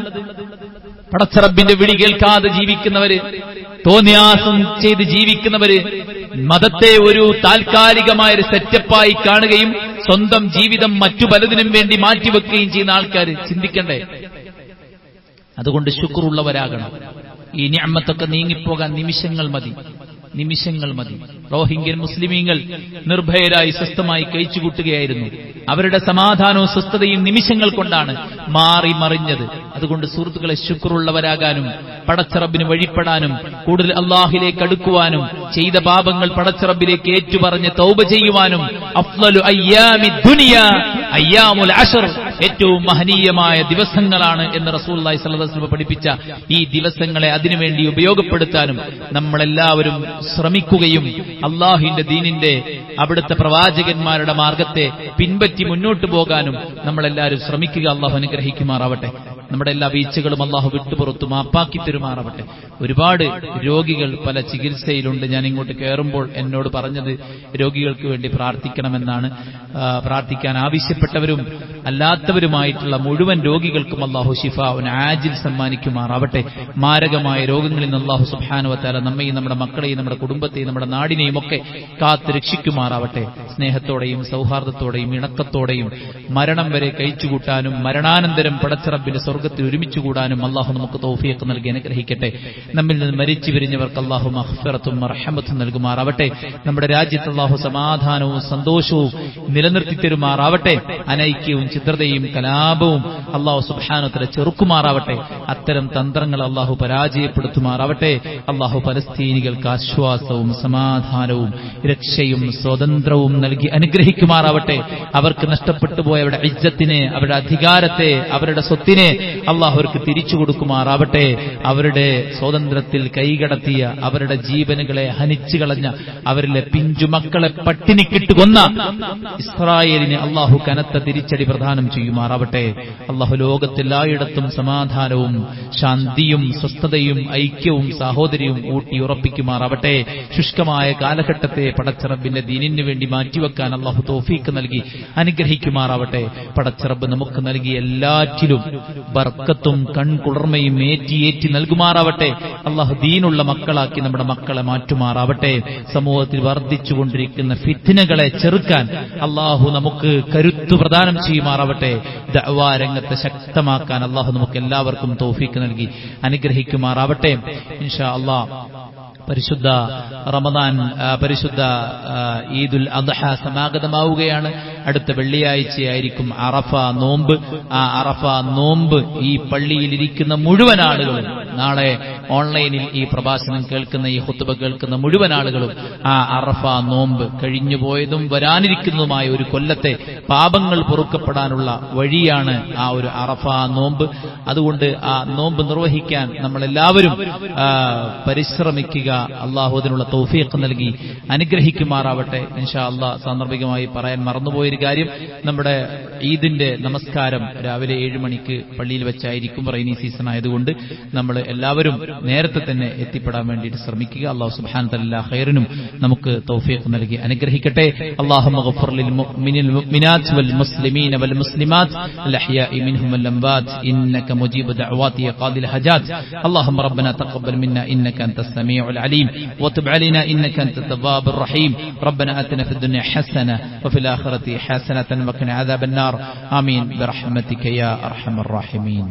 പടച്ച റബ്ബിന്റെ വിളി കേൾക്കാതെ ജീവിക്കുന്നവര്, തോന്നിയാസം ചെയ്ത് ജീവിക്കുന്നവര്, മതത്തെ ഒരു താൽക്കാലികമായൊരു സെറ്റപ്പായി കാണുകയും സ്വന്തം ജീവിതം മറ്റു പലതിനും വേണ്ടി മാറ്റിവെക്കുകയും ചെയ്യുന്ന ആൾക്കാർ ചിന്തിക്കണ്ടേ? അതുകൊണ്ട് ശുക്റുള്ളവരാകണം. ഈ നിഅമത്തൊക്കെ നീങ്ങിപ്പോകാൻ നിമിഷങ്ങൾ മതി. റോഹിംഗ്യൻ മുസ്ലിമീങ്ങൾ നിർഭയരായി സ്വസ്ഥമായി കഴിച്ചുകൂട്ടുകയായിരുന്നു. അവരുടെ സമാധാനവും സ്വസ്ഥതയും നിമിഷങ്ങൾ കൊണ്ടാണ് മാറി മറിഞ്ഞത്. അതുകൊണ്ട് സുഹൃത്തുക്കളെ, ശുക്റുള്ളവരാകാനും പടച്ചറബിന് വഴിപ്പെടാനും കൂടുതൽ അല്ലാഹിലേക്ക് അടുക്കുവാനും ചെയ്ത പാപങ്ങൾ പടച്ചറബിലേക്ക് ഏറ്റുപറഞ്ഞ് തൗബ ചെയ്യുവാനും അഫ്ളലു അയ്യാമി ദുനിയ അയ്യാമുൽ അശ്ർ, ഏറ്റവും മഹനീയമായ ദിവസങ്ങളാണ് എന്ന് റസൂലുള്ളാഹി സ്വല്ലല്ലാഹു അലൈഹി വസല്ലം പഠിപ്പിച്ച ഈ ദിവസങ്ങളെ അതിനുവേണ്ടി ഉപയോഗപ്പെടുത്താനും നമ്മളെല്ലാവരും ശ്രമിക്കുകയും അല്ലാഹുവിന്റെ ദീനിന്റെ അവിടുത്തെ പ്രവാചകന്മാരുടെ മാർഗത്തെ പിൻപറ്റി മുന്നോട്ടു പോകാനും നമ്മളെല്ലാവരും ശ്രമിക്കുക. അല്ലാഹു അനുഗ്രഹിക്കുമാറാവട്ടെ. നമ്മുടെ എല്ലാ വീഴ്ചകളും അല്ലാഹു വിട്ടുപുറത്തു മാപ്പാക്കി തരുമാറാവട്ടെ. ഒരുപാട് രോഗികൾ പല ചികിത്സയിലുണ്ട്. ഞാൻ ഇങ്ങോട്ട് കയറുമ്പോൾ എന്നോട് പറഞ്ഞത് രോഗികൾക്ക് വേണ്ടി പ്രാർത്ഥിക്കണമെന്നാണ്. പ്രാർത്ഥിക്കാൻ ആവശ്യപ്പെട്ടവരും അല്ലാത്തവരുമായിട്ടുള്ള മുഴുവൻ രോഗികൾക്കും അല്ലാഹു ശിഫാഉൻ ആജിൽ സമ്മാനിക്കുമാറാവട്ടെ. മാരകമായ രോഗങ്ങളിൽ നിന്ന് അല്ലാഹു സുബ്ഹാനഹു വ തആല നമ്മയും നമ്മുടെ മക്കളെയും നമ്മുടെ കുടുംബത്തെയും നമ്മുടെ നാടിനെയും ഒക്കെ കാത്ത് രക്ഷിക്കുമാറാവട്ടെ. സ്നേഹത്തോടെയും സൗഹാർദ്ദത്തോടെയും ഇണക്കത്തോടെയും മരണം വരെ കഴിച്ചുകൂട്ടാനും മരണാനന്തരം പടച്ചറബിന്റെ സ്വർഗ്ഗത്തിൽ ഒരുമിച്ചുകൂടാനും അല്ലാഹു നമുക്ക് തൗഫീഖ് നൽകി അനുഗ്രഹിക്കട്ടെ. നമ്മിൽ നിന്ന് മരിച്ചു പിരിഞ്ഞവർക്ക് അല്ലാഹു മഗ്ഫിറത്തും മർഹമത്തും നൽകുമാറാവട്ടെ. നമ്മുടെ രാജ്യത്ത് അല്ലാഹു സമാധാനവും സന്തോഷവും നിലനിർത്തി തരുമാറാവട്ടെ. അനൈക്യവും ചിത്രതയും കലാപവും അല്ലാഹു സുബ്ഹാനഹു വ തആല ചെറുക്കുമാറാവട്ടെ. അത്തരം തന്ത്രങ്ങൾ അല്ലാഹു പരാജയപ്പെടുത്തുമാറാവട്ടെ. അല്ലാഹു പലസ്തീനികൾക്ക് ആശ്വാസവും സമാധാനവും രക്ഷയും സ്വതന്ത്രവും നൽകി അനുഗ്രഹിക്കുമാറാവട്ടെ. അവർക്ക് നഷ്ടപ്പെട്ടു പോയ അവരുടെ ഇജ്ജത്തിനെ, അവരുടെ അധികാരത്തെ, അവരുടെ സ്വത്തിനെ അല്ലാഹു അവർക്ക് തിരിച്ചു കൊടുക്കുമാറാവട്ടെ. അവരുടെ സ്വാതന്ത്ര്യത്തിൽ കൈകടത്തിയ, അവരുടെ ജീവനുകളെ ഹനിച്ചു കളഞ്ഞ, അവരിലെ പിഞ്ചുമക്കളെ പട്ടിണിക്കിട്ട് കൊന്ന ഇസ്രായേലിന് അല്ലാഹു കനത്ത തിരിച്ചടി പ്രദാനം ചെയ്യുമാറാവട്ടെ. അല്ലാഹു ലോകത്തെല്ലായിടത്തും സമാധാനവും ശാന്തിയും സ്വസ്ഥതയും ഐക്യവും സാഹോദര്യവും ഊട്ടിയുറപ്പിക്കുമാറാവട്ടെ. ശുഷ്കമായ കാലഘട്ടത്തെ പടച്ചറബിന്റെ ദീനിന് വേണ്ടി മാറ്റിവെക്കാൻ അല്ലാഹു തൗഫീഖ് നൽകി അനുഗ്രഹിക്കുമാറാവട്ടെ. പടച്ചറബ് നമുക്ക് നൽകിയ എല്ലാറ്റിലും ബർക്കത്തും കൺകുളിർമയും ഏറ്റി നൽകുമാറാവട്ടെ. അല്ലാഹു ദീനുള്ള മക്കളാക്കി നമ്മുടെ മക്കളെ മാറ്റുമാറാവട്ടെ. സമൂഹത്തിൽ വർദ്ധിച്ചുകൊണ്ടിരിക്കുന്ന ഫിത്നകളെ ചെറുക്കാൻ അല്ലാഹു നമുക്ക് കരുത്തു പ്രദാനം ചെയ്യുമാറാവട്ടെ. ദഅ്വാ രംഗത്തെ ശക്തമാക്കാൻ അല്ലാഹു നമുക്ക് എല്ലാവർക്കും തൗഫീഖ് നൽകി അനുഗ്രഹിക്കുമാറാവട്ടെ. ഇൻഷാ അല്ലാഹ് പരിശുദ്ധ റമദാൻ, പരിശുദ്ധ ഈദുൽ അദ്ഹ സമാഗതമാവുകയാണ്. അടുത്ത വെള്ളിയാഴ്ചയായിരിക്കും അറഫ നോമ്പ്. ആ അറഫ നോമ്പ് ഈ പള്ളിയിലിരിക്കുന്ന മുഴുവൻ ആളുകളും, നാളെ ഓൺലൈനിൽ ഈ പ്രഭാഷണം കേൾക്കുന്ന, ഈ ഖുത്ബ കേൾക്കുന്ന മുഴുവൻ ആളുകളും ആ അറഫ നോമ്പ്, കഴിഞ്ഞുപോയതും വരാനിരിക്കുന്നതുമായ ഒരു കൊല്ലത്തെ പാപങ്ങൾ പൊറുക്കപ്പെടാനുള്ള വഴിയാണ് ആ ഒരു അറഫ നോമ്പ്. അതുകൊണ്ട് ആ നോമ്പ് നിർവഹിക്കാൻ നമ്മളെല്ലാവരും പരിശ്രമിക്കുക. അള്ളാഹു അതിനുള്ള തൗഫീഖ് നൽകി അനുഗ്രഹിക്കുമാറാവട്ടെ. ഇൻഷാ അല്ലാഹ് സാന്ദർഭികമായി പറയാൻ മറന്നുപോയൊരു കാര്യം, നമ്മുടെ ഈദിന്റെ നമസ്കാരം രാവിലെ 7 മണിക്ക് പള്ളിയിൽ വെച്ചായിരിക്കും. റെയിനി സീസൺ ആയതുകൊണ്ട് നമ്മൾ എല്ലാവരും നേരത്തെ തന്നെ എത്തിപ്പെടാൻ വേണ്ടിയിട്ട് ശ്രമിക്കുക. അല്ലാഹു സുബ്ഹാനഹു വ തആല ഖൈറിനും നമുക്ക് തൗഫീഖ് നൽകി അനുഗ്രഹിക്കട്ടെ. അല്ലാഹുമ്മ ഗഫിർ ലിൽ മുഅ്മിനീന മുഅ്മിനാത്ത് വൽ മുസ്ലിമീന വൽ മുസ്ലിമാത്ത് അൽ അഹ്യാഇ മിൻഹും വൽ അംവാത് ഇന്നക മുജീബു ദഅവാതി യാ ഖാദിൽ ഹജാത്. അല്ലാഹുമ്മ റബ്ബനാ തഖബ്ബൽ മിന്നാ ഇന്നക അൻതസ് സമീഉൽ അലീം വതുബ് അലൈനാ ഇന്നക അൻതത് തവ്വാബുർ റഹീം. റബ്ബനാ ആതിനാ ഫിദ് ദുനിയ ഹസന വഫിൽ ആഖിറതി ഹസനതൻ വഖിനാ അദാബൻ നാർ. ആമീൻ ബിറഹ്മതിക യാ അർഹമർ റഹീമീൻ.